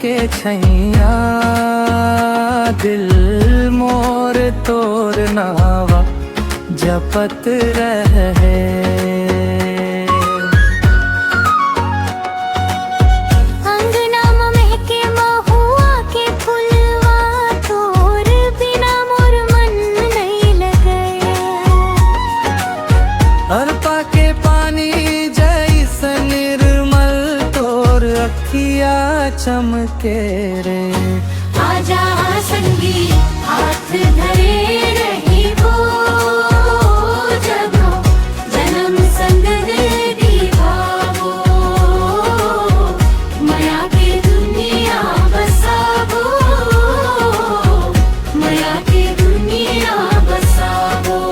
के छैया दिल मोर तोर नावा जपत रहे। अरपा के पानी जैसे निर्मल तोर अखिया चमके रे। आजा संगी हाथ धरे रही वो जगो जन्म संग दीवावो माया के दुनिया बसावो माया के दुनिया बसावो।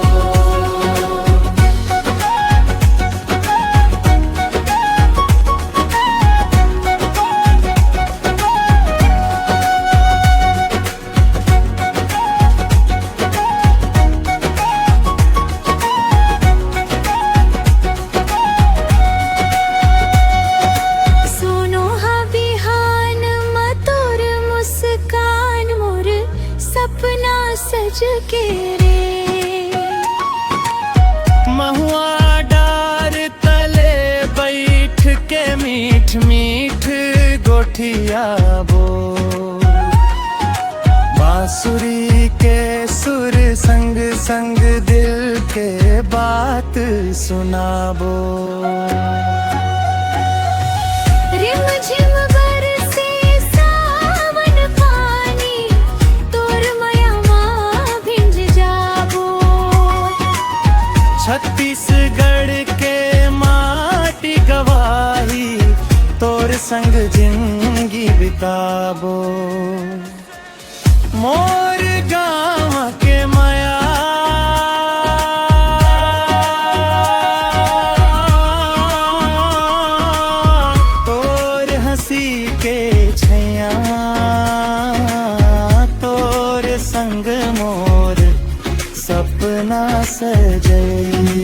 सपना सज के रे महुआ डार तले बैठ के मीठ मीठ गोठिया बो। बांसुरी के सुर संग संग दिल के बात सुनाबो। रिम झिम छत्तीसगढ़ के माटी गवाही तोर संग जिंदगी बिताबो। मोर गाँव के माया तोर हंसी के छैया तोर संग मोर सपना सजई।